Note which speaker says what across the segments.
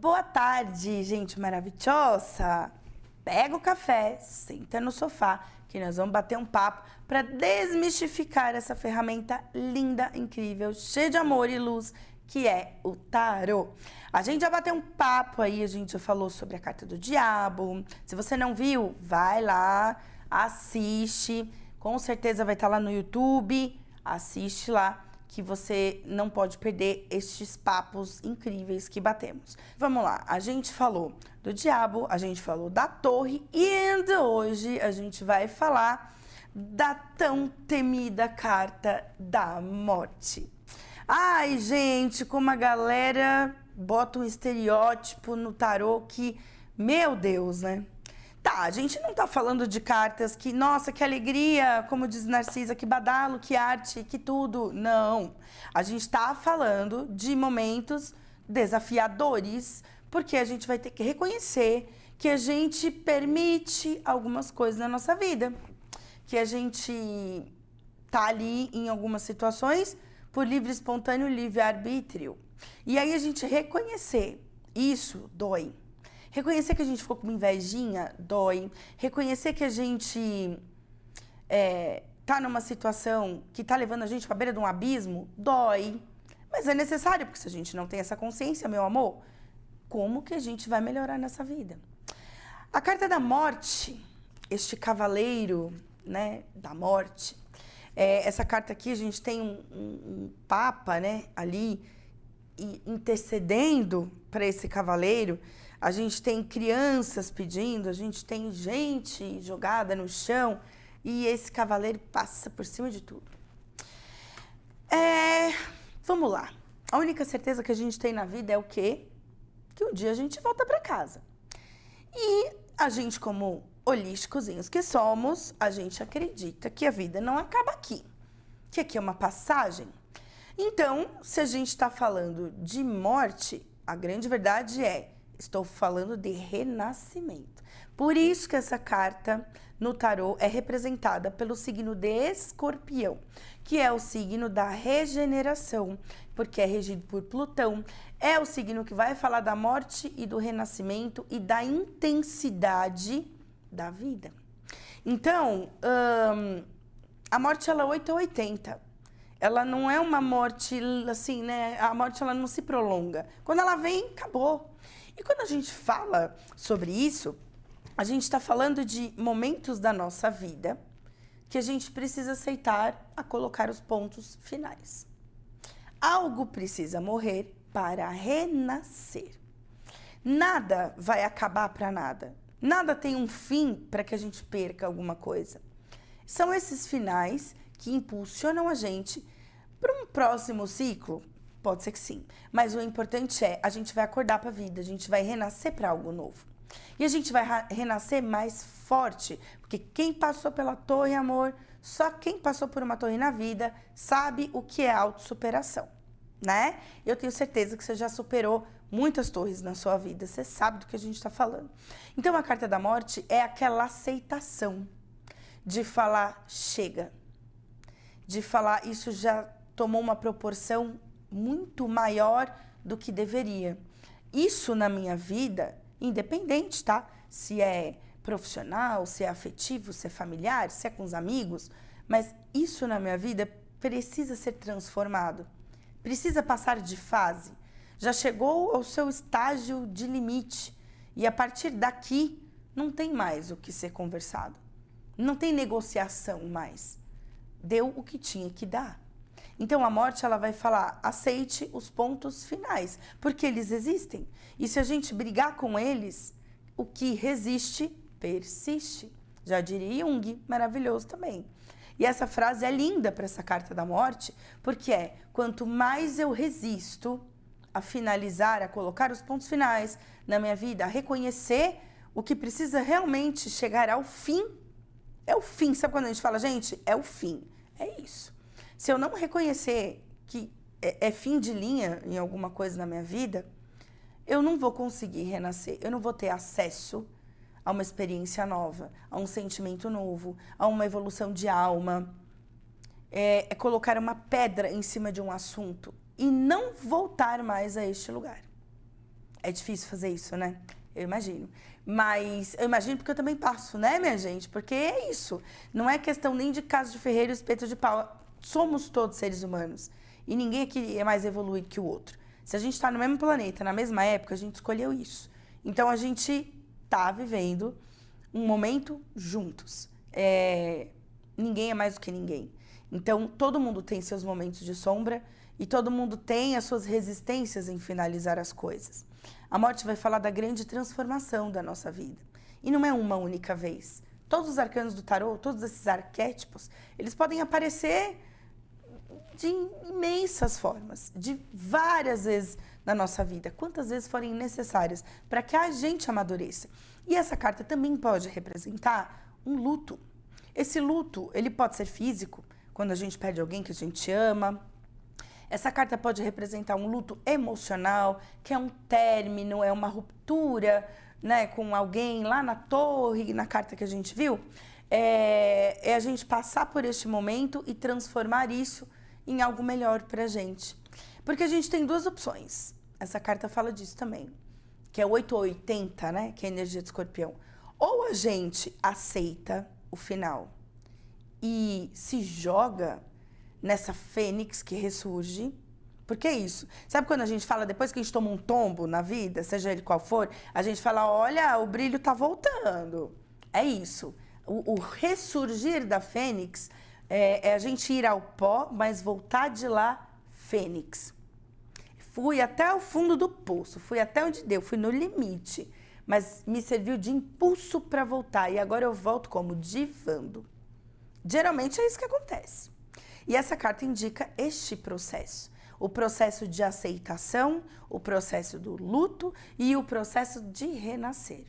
Speaker 1: boa tarde, gente maravilhosa. Pega o café, senta no sofá, que nós vamos bater um papo para desmistificar essa ferramenta linda, incrível, cheia de amor e luz, que é o tarô. A gente já bateu um papo aí, a gente já falou sobre a carta do diabo. Se você não viu, vai lá, assiste. Com certeza vai estar lá no YouTube, assiste lá, que você não pode perder estes papos incríveis que batemos. Vamos lá, a gente falou do diabo, a gente falou da torre e hoje a gente vai falar da tão temida carta da morte. Ai, gente, como a galera bota um estereótipo no tarô que, meu Deus, né? Tá, a gente não tá falando de cartas que, nossa, que alegria, como diz Narcisa, que badalo, que arte, que tudo. Não. A gente tá falando de momentos desafiadores, porque a gente vai ter que reconhecer que a gente permite algumas coisas na nossa vida. Que a gente tá ali em algumas situações por livre, espontâneo, livre-arbítrio. E aí a gente reconhecer isso dói. Reconhecer que a gente ficou com uma invejinha, dói. Reconhecer que a gente tá numa situação que tá levando a gente pra beira de um abismo, dói. Mas é necessário, porque se a gente não tem essa consciência, meu amor, como que a gente vai melhorar nessa vida? A carta da morte, este cavaleiro, né, da morte, essa carta aqui a gente tem um papa, né, ali intercedendo para esse cavaleiro. A gente tem crianças pedindo, a gente tem gente jogada no chão e esse cavaleiro passa por cima de tudo. Vamos lá. A única certeza que a gente tem na vida é o quê? Que um dia a gente volta para casa. E a gente, como holísticozinhos que somos, a gente acredita que a vida não acaba aqui. Que aqui é uma passagem. Então, se a gente está falando de morte, a grande verdade é: estou falando de renascimento. Por isso que essa carta no tarô é representada pelo signo de Escorpião, que é o signo da regeneração, porque é regido por Plutão. É o signo que vai falar da morte e do renascimento e da intensidade da vida. Então, a morte ela é 8 ou 80. Ela não é uma morte assim, né? A morte ela não se prolonga. Quando ela vem, acabou. E quando a gente fala sobre isso, a gente está falando de momentos da nossa vida que a gente precisa aceitar a colocar os pontos finais. Algo precisa morrer para renascer. Nada vai acabar para nada. Nada tem um fim para que a gente perca alguma coisa. São esses finais que impulsionam a gente para um próximo ciclo. Pode ser que sim, mas o importante é a gente vai acordar para a vida, a gente vai renascer para algo novo. E a gente vai renascer mais forte, porque quem passou pela torre, amor, só quem passou por uma torre na vida sabe o que é autossuperação, né? Eu tenho certeza que você já superou muitas torres na sua vida, você sabe do que a gente está falando. Então a carta da morte é aquela aceitação de falar chega, de falar isso já tomou uma proporção muito maior do que deveria. Isso na minha vida, independente, tá? Se é profissional, se é afetivo, se é familiar, se é com os amigos, mas isso na minha vida precisa ser transformado. Precisa passar de fase. Já chegou ao seu estágio de limite e a partir daqui não tem mais o que ser conversado. Não tem negociação mais. Deu o que tinha que dar. Então a morte ela vai falar: aceite os pontos finais, porque eles existem. E se a gente brigar com eles, o que resiste, persiste. Já diria Jung, maravilhoso também. E essa frase é linda para essa carta da morte, porque quanto mais eu resisto a finalizar, a colocar os pontos finais na minha vida, a reconhecer o que precisa realmente chegar ao fim. É o fim, sabe quando a gente fala, gente, é o fim, é isso. Se eu não reconhecer que é fim de linha em alguma coisa na minha vida, eu não vou conseguir renascer, eu não vou ter acesso a uma experiência nova, a um sentimento novo, a uma evolução de alma. É colocar uma pedra em cima de um assunto e não voltar mais a este lugar. É difícil fazer isso, né? Eu imagino. Mas eu imagino porque eu também passo, né, minha gente? Porque é isso. Não é questão nem de caso de ferreiro e espeto de pau. Somos todos seres humanos. E ninguém aqui é mais evoluído que o outro. Se a gente está no mesmo planeta, na mesma época, a gente escolheu isso. Então a gente tá vivendo um momento juntos. Ninguém é mais do que ninguém. Então todo mundo tem seus momentos de sombra e todo mundo tem as suas resistências em finalizar as coisas. A morte vai falar da grande transformação da nossa vida. E não é uma única vez. Todos os arcanos do tarô, todos esses arquétipos, eles podem aparecer de imensas formas, de várias vezes na nossa vida, quantas vezes forem necessárias para que a gente amadureça. E essa carta também pode representar um luto. Esse luto, ele pode ser físico, quando a gente perde alguém que a gente ama. Essa carta pode representar um luto emocional, que é um término, é uma ruptura, né, com alguém lá na torre, na carta que a gente viu. É a gente passar por este momento e transformar isso em algo melhor pra gente. Porque a gente tem duas opções. Essa carta fala disso também, que é 8 ou 80, né, que é a energia de Escorpião. Ou a gente aceita o final e se joga nessa fênix que ressurge. Porque é isso. Sabe quando a gente fala, depois que a gente toma um tombo na vida, seja ele qual for, a gente fala, olha, o brilho tá voltando. É isso. O ressurgir da fênix é a gente ir ao pó, mas voltar de lá fênix. Fui até o fundo do poço, fui até onde deu, fui no limite. Mas me serviu de impulso para voltar. E agora eu volto como? Divando. Geralmente é isso que acontece. E essa carta indica este processo. O processo de aceitação, o processo do luto e o processo de renascer.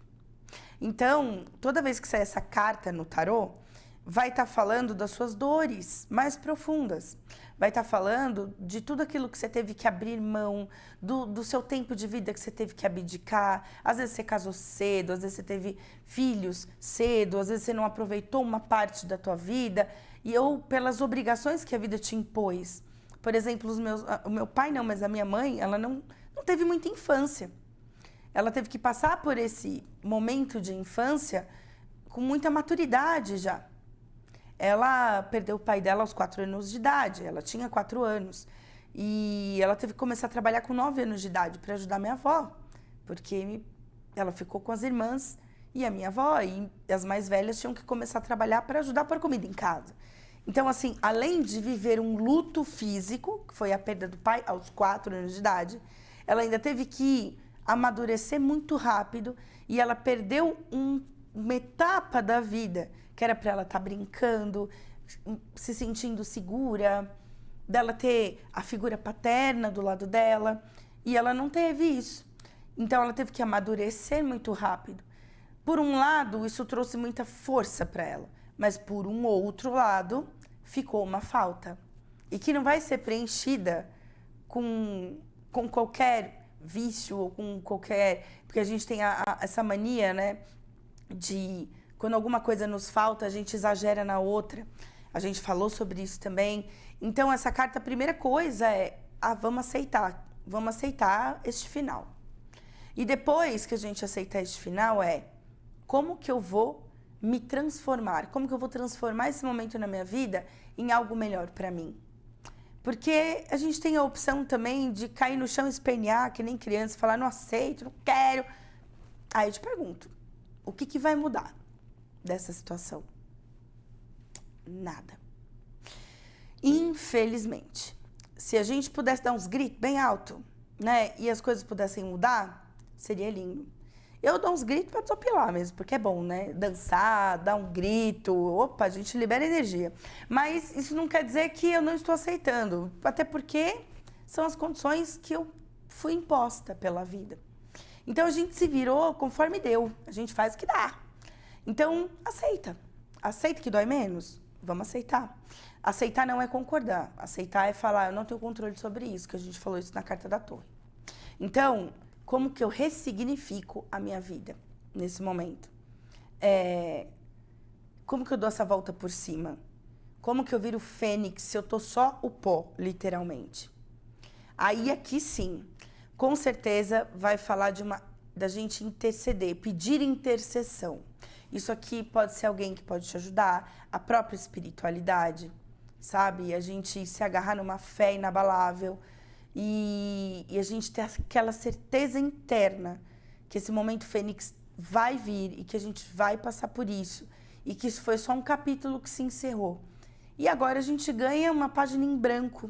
Speaker 1: Então, toda vez que sair essa carta no tarô, vai estar falando das suas dores mais profundas. Vai estar falando de tudo aquilo que você teve que abrir mão, do seu tempo de vida que você teve que abdicar. Às vezes você casou cedo, às vezes você teve filhos cedo, às vezes você não aproveitou uma parte da tua vida, ou pelas obrigações que a vida te impôs. Por exemplo, o meu pai não, mas a minha mãe, ela não teve muita infância. Ela teve que passar por esse momento de infância com muita maturidade já. Ela perdeu o pai dela aos 4 anos de idade, ela tinha 4 anos. E ela teve que começar a trabalhar com 9 anos de idade para ajudar minha avó, porque ela ficou com as irmãs e a minha avó, e as mais velhas tinham que começar a trabalhar para ajudar a pôr comida em casa. Então, assim, além de viver um luto físico, que foi a perda do pai aos 4 anos de idade, ela ainda teve que amadurecer muito rápido e ela perdeu uma etapa da vida, que era para ela estar brincando, se sentindo segura, dela ter a figura paterna do lado dela, e ela não teve isso. Então, ela teve que amadurecer muito rápido. Por um lado, isso trouxe muita força para ela, mas por um outro lado, ficou uma falta. E que não vai ser preenchida com qualquer vício ou com qualquer... Porque a gente tem essa mania, né, de quando alguma coisa nos falta, a gente exagera na outra. A gente falou sobre isso também. Então, essa carta, a primeira coisa é, vamos aceitar este final. E depois que a gente aceitar este final como que eu vou me transformar? Como que eu vou transformar esse momento na minha vida em algo melhor para mim? Porque a gente tem a opção também de cair no chão e espernear, que nem criança, falar, não aceito, não quero. Aí eu te pergunto, o que vai mudar dessa situação? Nada. Infelizmente. Se a gente pudesse dar uns gritos bem alto, né, e as coisas pudessem mudar, seria lindo. Eu dou uns gritos pra desopilar mesmo, porque é bom, né? Dançar, dar um grito, opa, a gente libera energia. Mas isso não quer dizer que eu não estou aceitando, até porque são as condições que eu fui imposta pela vida. Então a gente se virou conforme deu, a gente faz o que dá. Então, aceita. Aceita que dói menos? Vamos aceitar. Aceitar não é concordar. Aceitar é falar, eu não tenho controle sobre isso, que a gente falou isso na carta da Torre. Então, como que eu ressignifico a minha vida nesse momento? Como que eu dou essa volta por cima? Como que eu viro fênix se eu tô só o pó, literalmente? Aí aqui sim. com certeza vai falar da gente interceder, pedir intercessão. Isso aqui pode ser alguém que pode te ajudar, a própria espiritualidade, sabe? A gente se agarrar numa fé inabalável e a gente ter aquela certeza interna que esse momento fênix vai vir e que a gente vai passar por isso e que isso foi só um capítulo que se encerrou. E agora a gente ganha uma página em branco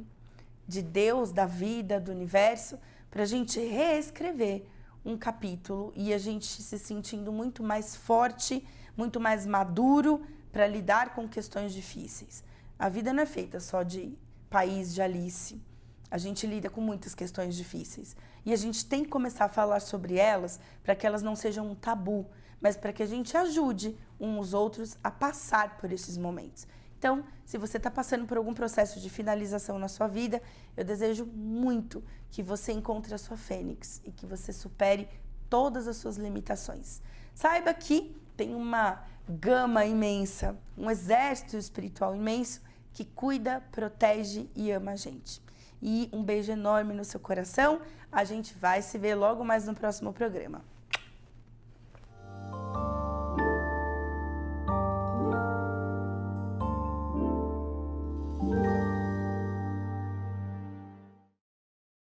Speaker 1: de Deus, da vida, do universo, para a gente reescrever um capítulo e a gente se sentindo muito mais forte, muito mais maduro para lidar com questões difíceis. A vida não é feita só de país de Alice. A gente lida com muitas questões difíceis. E a gente tem que começar a falar sobre elas para que elas não sejam um tabu, mas para que a gente ajude uns os outros a passar por esses momentos. Então, se você está passando por algum processo de finalização na sua vida, eu desejo muito que você encontre a sua fênix e que você supere todas as suas limitações. Saiba que tem uma gama imensa, um exército espiritual imenso que cuida, protege e ama a gente. E um beijo enorme no seu coração. A gente vai se ver logo mais no próximo programa.